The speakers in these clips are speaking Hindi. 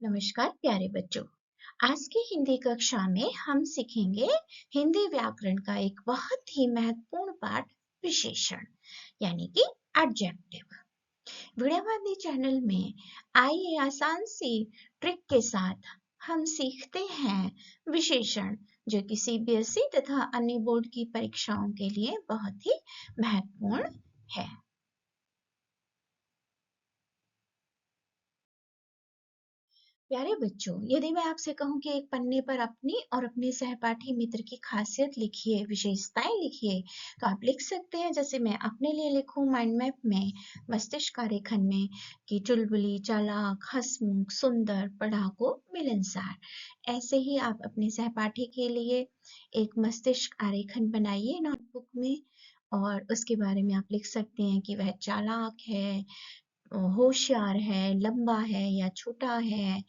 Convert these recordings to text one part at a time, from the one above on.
नमस्कार प्यारे बच्चों। आज की हिंदी कक्षा में हम सीखेंगे हिंदी व्याकरण का एक बहुत ही महत्वपूर्ण पाठ, विशेषण यानी कि एडजेक्टिव। वीणावादी चैनल में आइए आसान सी ट्रिक के साथ हम सीखते हैं विशेषण, जो कि सीबीएसई तथा अन्य बोर्ड की परीक्षाओं के लिए बहुत ही महत्वपूर्ण है। प्यारे बच्चों, यदि मैं आपसे कहूं कि एक पन्ने पर अपनी और अपने सहपाठी मित्र की खासियत लिखिए, विशेषताएं लिखिए, तो आप लिख सकते हैं। जैसे मैं अपने लिए लिखूं माइंड मैप में, मस्तिष्क आरेखन में कि चुलबुली, चालाक, हंसमुख, सुंदर, पढ़ाकू, मिलनसार। ऐसे ही आप अपने सहपाठी के लिए एक मस्तिष्क आरेखन बनाइए नोटबुक में, और उसके बारे में आप लिख सकते हैं कि वह चालाक है, होशियार है, लंबा है या छोटा है,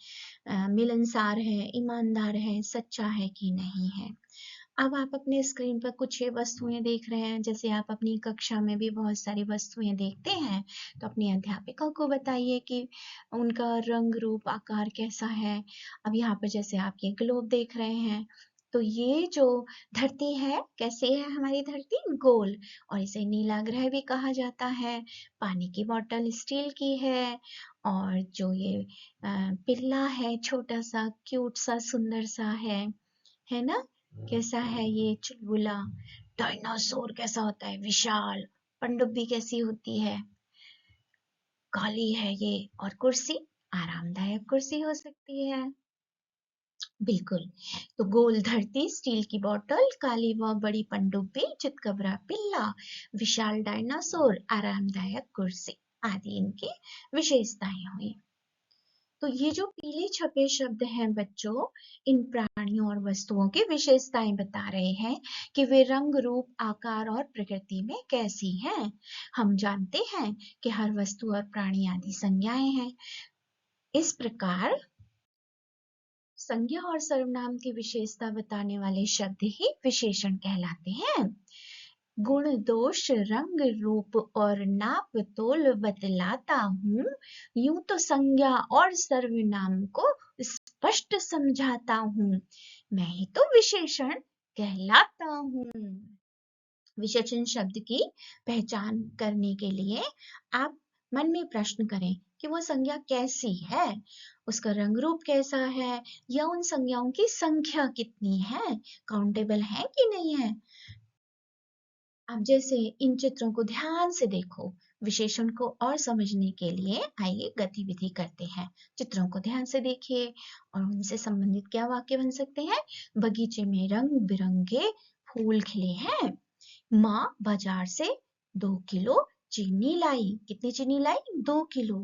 मिलनसार है, ईमानदार है, सच्चा है कि नहीं है। अब आप अपने स्क्रीन पर कुछ ये वस्तुएं देख रहे हैं। जैसे आप अपनी कक्षा में भी बहुत सारी वस्तुएं देखते हैं, तो अपनी अध्यापिका को बताइए कि उनका रंग रूप आकार कैसा है। अब यहाँ पर जैसे आप ये ग्लोब देख रहे हैं, तो ये जो धरती है, कैसी है हमारी धरती? गोल, और इसे नीला ग्रह भी कहा जाता है। पानी की बोतल स्टील की है, और जो ये पिल्ला है, छोटा सा क्यूट सा सुंदर सा है ना? कैसा है ये चुलबुला? डायनासोर कैसा होता है? विशाल। पनडुब्बी कैसी होती है? काली है ये। और कुर्सी आरामदायक कुर्सी हो सकती है। बिल्कुल। तो गोल धरती, स्टील की बोतल, काली व बड़ी पनडुब्बी, चितकबरा पिल्ला, विशाल डायनासोर, आरामदायक कुर्सी आदि इनकी विशेषताएं हुई। तो ये जो पीले छपे शब्द हैं बच्चों, इन प्राणियों और वस्तुओं की विशेषताएं बता रहे हैं कि वे रंग, रूप, आकार और प्रकृति में कैसी हैं। हम जानते हैं कि हर वस्तु और प्राणी आदि संज्ञाएं हैं। इस प्रकार संज्ञा और सर्वनाम की विशेषता बताने वाले शब्द ही विशेषण कहलाते हैं। गुण, दोष, रंग, रूप और नाप तोल बतलाता हूँ, यूं तो संज्ञा और सर्वनाम को स्पष्ट समझाता हूँ, मैं ही तो विशेषण कहलाता हूँ। विशेषण शब्द की पहचान करने के लिए आप मन में प्रश्न करें कि वो संज्ञा कैसी है, उसका रंग रूप कैसा है, या उन संज्ञाओं की संख्या कितनी है, काउंटेबल है कि नहीं है। अब जैसे इन चित्रों को ध्यान से देखो। विशेषण को और समझने के लिए आइए गतिविधि करते हैं। चित्रों को ध्यान से देखिए और उनसे संबंधित क्या वाक्य बन सकते हैं। बगीचे में रंग बिरंगे फूल खिले हैं। माँ बाजार से 2 किलो चीनी लाई। कितनी चीनी लाई? 2 किलो।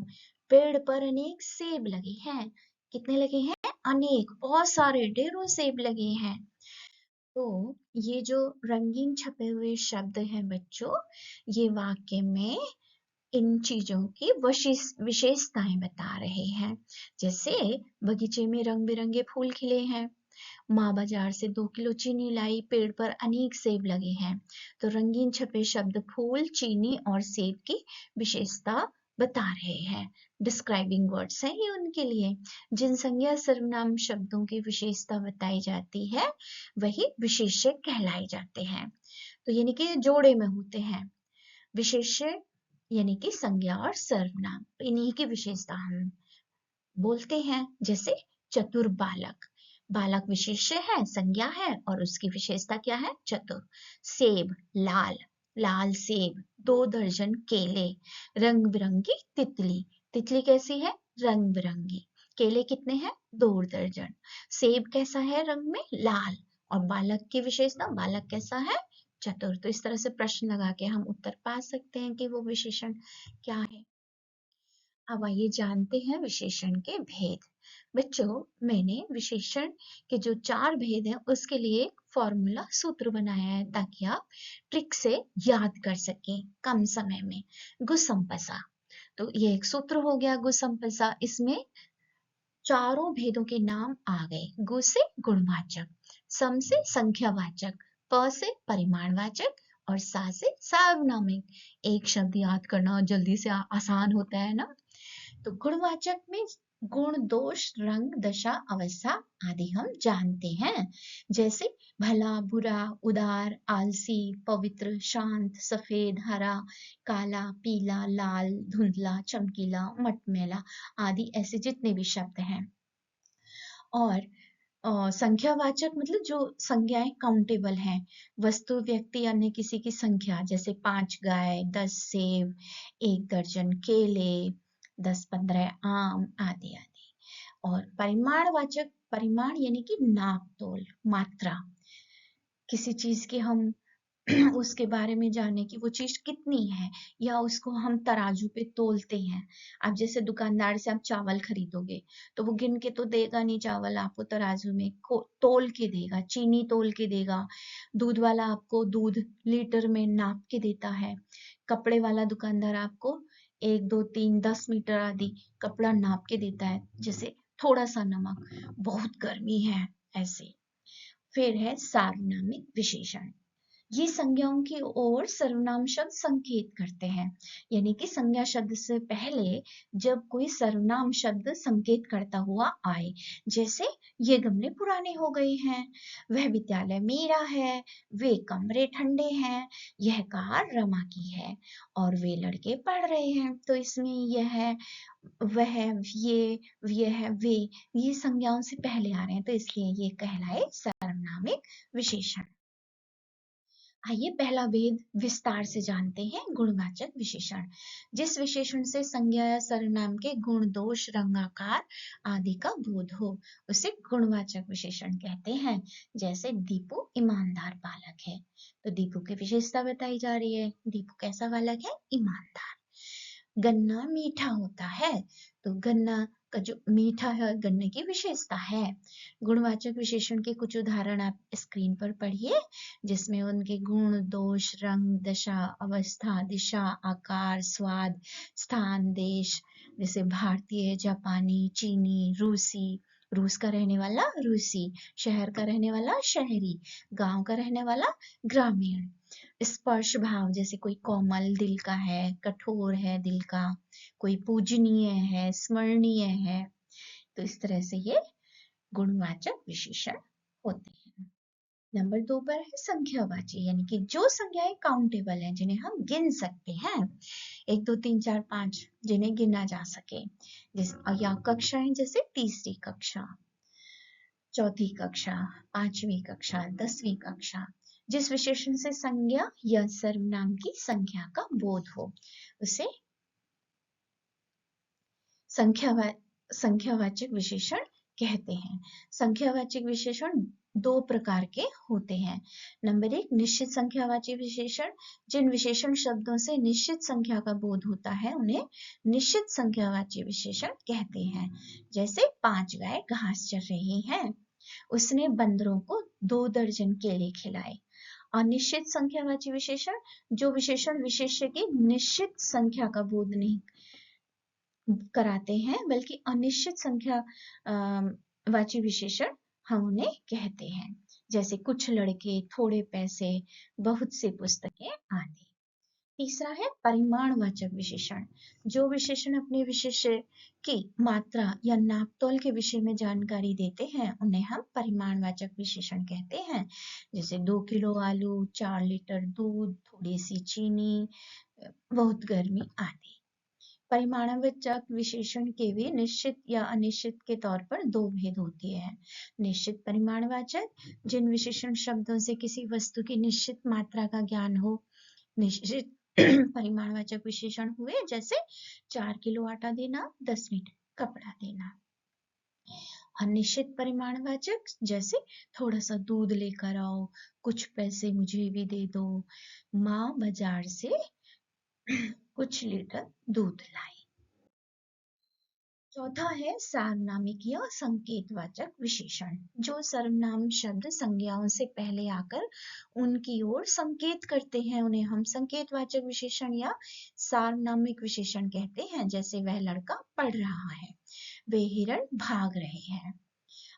पेड़ पर अनेक सेब लगे हैं। कितने लगे हैं? अनेक, बहुत सारे, ढेरों सेब लगे हैं। तो ये जो रंगीन छपे हुए शब्द हैं बच्चों, ये वाक्य में इन चीजों की विशेषताएं बता रहे हैं। जैसे बगीचे में रंग बिरंगे फूल खिले हैं, माँ बाजार से 2 किलो चीनी लाई, पेड़ पर अनेक सेब लगे हैं। तो रंगीन छपे शब्द फूल, चीनी और सेब की विशेषता बता रहे हैं। डिस्क्राइबिंग वर्ड्स हैं ये उनके लिए। जिन संज्ञा सर्वनाम शब्दों की विशेषता बताई जाती है, वही विशेष्य कहलाए जाते हैं। तो यानी कि जोड़े में होते हैं। विशेष्य यानी कि संज्ञा और सर्वनाम, इन्हीं की विशेषता हम बोलते हैं। जैसे चतुर बालक, बालक विशेष्य है, संज्ञा है, और उसकी विशेषता क्या है? चतुर। सेब लाल, लाल सेब। 2 दर्जन केले। रंग बिरंगी तितली, तितली कैसी है? रंग बिरंगी। केले कितने हैं? 2 दर्जन। सेब कैसा है रंग में? लाल। और बालक की विशेषता, बालक कैसा है? चतुर। तो इस तरह से प्रश्न लगा के हम उत्तर पा सकते हैं कि वो विशेषण क्या है। अब आइए जानते हैं विशेषण के भेद। बच्चों, मैंने विशेषण के जो 4 भेद हैं उसके लिए एक फॉर्मूला, सूत्र बनाया है, ताकि आप ट्रिक से याद कर सकें कम समय में। गुसंपसा, तो ये एक सूत्र हो गया गुसंपसा। इसमें चारों भेदों के नाम आ गए। गु से गुणवाचक, सम से संख्यावाचक, प से परिमाणवाचक और सा से सार्वनामिक। एक शब्द याद करना जल्दी से आसान होता है ना। तो गुणवाचक में गुण दोष रंग दशा अवस्था आदि हम जानते हैं। जैसे भला बुरा, उदार, आलसी, पवित्र, शांत, सफेद, हरा, काला, पीला, लाल, धुंधला, चमकीला, मटमैला आदि ऐसे जितने भी शब्द हैं। और संख्यावाचक मतलब जो संज्ञाएं काउंटेबल हैं, वस्तु, व्यक्ति, अन्य किसी की संख्या, जैसे 5 गाय, 10 सेब, 1 दर्जन केले, 10-15 आम आदि आदि। और परिमाणवाचक, परिमाण यानी कि नाप तोल, मात्रा, किसी चीज की हम उसके बारे में जाने कि वो चीज कितनी है, या उसको हम तराजू पे तोलते हैं। अब जैसे दुकानदार से आप चावल खरीदोगे तो वो गिन के तो देगा नहीं चावल, आपको तराजू में तोल के देगा, चीनी तोल के देगा, दूध वाला आपको दूध लीटर में नाप के देता है, कपड़े वाला दुकानदार आपको 1 2 3 10 मीटर आदि कपड़ा नाप के देता है। जैसे थोड़ा सा नमक, बहुत गर्मी है, ऐसे। फिर है सार्वनामिक विशेषण। ये संज्ञाओं की ओर सर्वनाम शब्द संकेत करते हैं, यानी कि संज्ञा शब्द से पहले जब कोई सर्वनाम शब्द संकेत करता हुआ आए, जैसे ये गमले पुराने हो गए हैं, वह विद्यालय मेरा है, वे कमरे ठंडे हैं, यह कार रमा की है, और वे लड़के पढ़ रहे हैं। तो इसमें यह है, वह, यह, वे, ये संज्ञाओं से पहले आ रहे हैं, तो इसलिए ये कहलाए सर्वनामिक विशेषण। आइए पहला भेद विस्तार से जानते हैं, गुणवाचक विशेषण। जिस विशेषण से संज्ञा या सर्वनाम के गुण, दोष, रंगाकार आदि का बोध हो उसे गुणवाचक विशेषण कहते हैं। जैसे दीपू ईमानदार बालक है, तो दीपू की विशेषता बताई जा रही है, दीपू कैसा बालक है, ईमानदार। गन्ना मीठा होता है, तो गन्ना का जो मीठा है गन्ने की विशेषता है। गुणवाचक विशेषण के कुछ उदाहरण आप स्क्रीन पर पढ़िए, जिसमें उनके गुण, दोष, रंग, दशा, अवस्था, दिशा, आकार, स्वाद, स्थान, देश, जैसे भारतीय, जापानी, चीनी, रूसी, रूस का रहने वाला रूसी, शहर का रहने वाला शहरी, गांव का रहने वाला ग्रामीण। स्पर्श भाव, जैसे कोई कोमल दिल का है, कठोर है दिल का, कोई पूजनीय है, स्मरणीय है। तो इस तरह से ये गुणवाचक विशेषण होते हैं। नंबर 2 पर है संख्यावाची, यानी कि जो संख्याएं काउंटेबल हैं, जिन्हें हम गिन सकते हैं, 1 2 3 4 5 जिन्हें गिना जा सके, या कक्षाएं, जैसे तीसरी कक्षा, चौथी कक्षा, 5वीं कक्षा, 10वीं कक्षा। जिस विशेषण से संज्ञा या सर्वनाम की संख्या का बोध हो उसे संख्यावाचक विशेषण कहते हैं। संख्यावाचक विशेषण 2 प्रकार के होते हैं। नंबर 1, निश्चित संख्यावाची विशेषण। जिन विशेषण शब्दों से निश्चित संख्या का बोध होता है उन्हें निश्चित संख्यावाची विशेषण कहते हैं। जैसे 5 गाय घास चर रही हैं, उसने बंदरों को 2 दर्जन केले खिलाए। अनिश्चित संख्यावाची विशेषण, जो विशेषण विशेष्य की निश्चित संख्या का बोध नहीं कराते हैं, बल्कि अनिश्चित संख्या वाची विशेषण हम उन्हें कहते हैं। जैसे कुछ लड़के, थोड़े पैसे, बहुत सी पुस्तकें आदि। तीसरा है परिमाणवाचक विशेषण। जो विशेषण अपने विशेष्य की मात्रा या नापतोल के विषय में जानकारी देते हैं उन्हें हम परिमाणवाचक विशेषण कहते हैं। जैसे 2 किलो आलू, 4 लीटर दूध, थोड़ी सी चीनी, बहुत गर्मी आदि। परिमाणवाचक विशेषण के भी निश्चित या अनिश्चित के तौर पर 2 भेद होते हैं। निश्चित परिमाणवाचक, जिन विशेषण शब्दों से किसी वस्तु की निश्चित मात्रा का ज्ञान हो, निश्चित परिमाणवाचक विशेषण हुए, जैसे 4 किलो आटा देना, 10 मीटर कपड़ा देना। अनिश्चित परिमाणवाचक, जैसे थोड़ा सा दूध लेकर आओ, कुछ पैसे मुझे भी दे दो, माँ बाजार से कुछ लीटर दूध लाई। चौथा है सार्वनामिक या संकेतवाचक विशेषण। जो सर्वनाम शब्द संज्ञाओं से पहले आकर उनकी ओर संकेत करते हैं उन्हें हम संकेतवाचक विशेषण या सार्वनामिक विशेषण कहते हैं। जैसे वह लड़का पढ़ रहा है, वे हिरण भाग रहे हैं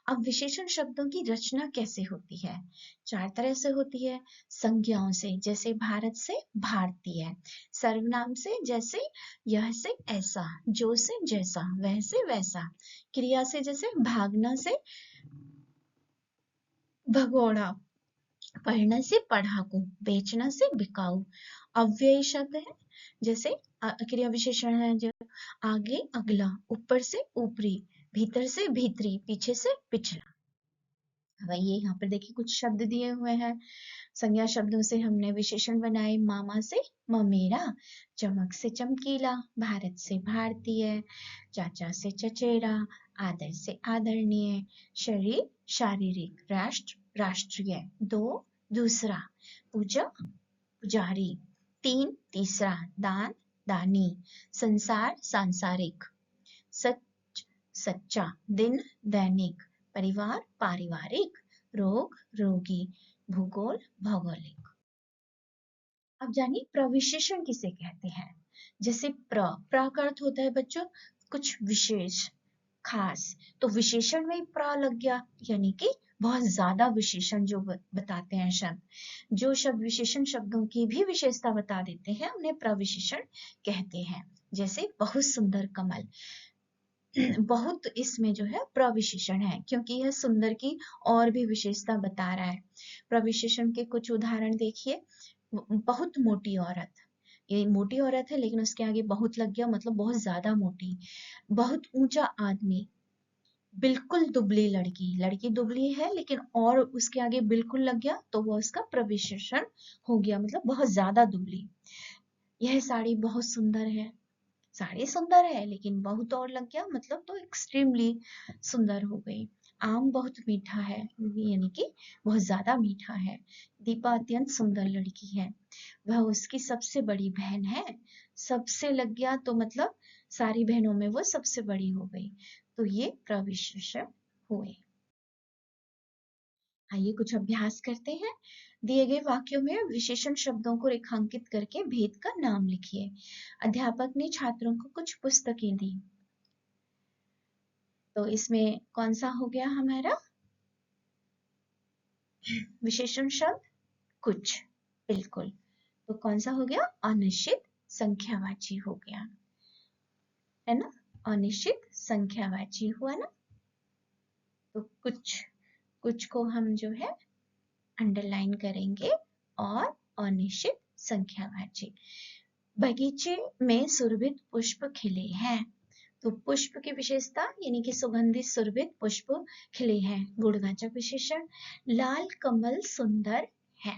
अब विशेषण शब्दों की रचना कैसे होती है? 4 तरह से होती है। संज्ञाओं से, जैसे भारत से भारतीय, सर्वनाम से जैसे यह से ऐसा, जो से जैसा, वह से वैसा, क्रिया से जैसे भागना से भगोड़ा, पढ़ना से पढ़ाकू, बेचना से बिकाऊ। अव्ययी शब्द है, जैसे क्रिया विशेषण है जो आगे अगला, ऊपर से ऊपरी, भीतर से भीतरी, पीछे से पिछला। वही यहाँ पर देखिए कुछ शब्द दिए हुए हैं। संज्ञा शब्दों से हमने विशेषण बनाए। मामा से ममेरा, चमक से चमकीला, भारत से भारतीय, चाचा से चचेरा, आदर से आदरणीय, शरीर शारीरिक, राष्ट्र राष्ट्रीय, दो दूसरा, पूजा पुजारी, तीन तीसरा, दान दानी, संसार सांसारिक, सच सच्चा, दिन दैनिक, परिवार पारिवारिक, रोग रोगी, भूगोल भौगोलिक। अब जानिए प्रविशेषण किसे कहते हैं। जैसे प्र का अर्थ होता है बच्चों कुछ विशेष खास, तो विशेषण में प्र लग गया, यानी कि बहुत ज्यादा विशेषण जो बताते हैं शब्द, जो शब्द विशेषण शब्दों की भी विशेषता बता देते हैं उन्हें प्रविशेषण कहते हैं। जैसे बहुत सुंदर कमल, बहुत इसमें जो है प्रविशेषण है, क्योंकि यह सुंदर की और भी विशेषता बता रहा है। प्रविशेषण के कुछ उदाहरण देखिए। बहुत मोटी औरत, ये मोटी औरत है लेकिन उसके आगे बहुत लग गया, मतलब बहुत ज्यादा मोटी। बहुत ऊंचा आदमी, बिल्कुल दुबली लड़की, लड़की दुबली है लेकिन और उसके आगे बिल्कुल लग गया तो वो उसका प्रविशेषण हो गया, मतलब बहुत ज्यादा दुबली। यह साड़ी बहुत सुंदर है, साड़ी सुंदर है लेकिन बहुत और लग गया, मतलब तो एक्सट्रीमली सुंदर हो गई। आम बहुत मीठा है, यानी कि बहुत ज्यादा मीठा है। दीपा अत्यंत सुंदर लड़की है, वह उसकी सबसे बड़ी बहन है। सबसे लग गया तो मतलब सारी बहनों में वो सबसे बड़ी हो गई, तो ये प्रविशेषण हुए। आइए कुछ अभ्यास करते हैं। दिए गए वाक्यों में विशेषण शब्दों को रेखांकित करके भेद का नाम लिखिए। अध्यापक ने छात्रों को कुछ पुस्तकें दी, तो इसमें कौन सा हो गया हमारा विशेषण शब्द? कुछ, बिल्कुल। तो कौन सा हो गया? अनिश्चित संख्यावाची हो गया, है ना? अनिश्चित संख्यावाची हुआ ना। तो कुछ को हम जो है अंडरलाइन करेंगे और अनिश्चित संख्यावाची। बगीचे में सुरभित पुष्प खिले हैं, तो पुष्प की विशेषता यानी कि सुगंधित सुरभित पुष्प खिले हैं, गुणवाचक विशेषण। लाल कमल सुंदर है,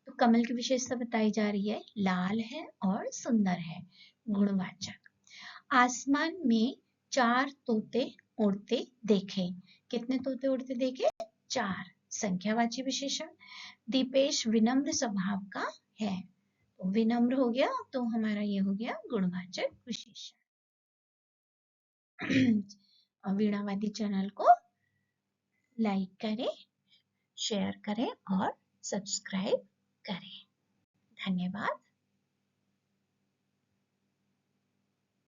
तो कमल की विशेषता बताई जा रही है, लाल है और सुंदर है, गुणवाचक। आसमान में 4 तोते उड़ते देखे, कितने तोते उड़ते देखे? 4, संख्यावाची विशेषण। दीपेश विनम्र स्वभाव का है, तो विनम्र हो गया तो हमारा ये हो गया गुणवाचक विशेषण। वीणावादी चैनल को लाइक करें, शेयर करें और सब्सक्राइब करें। धन्यवाद।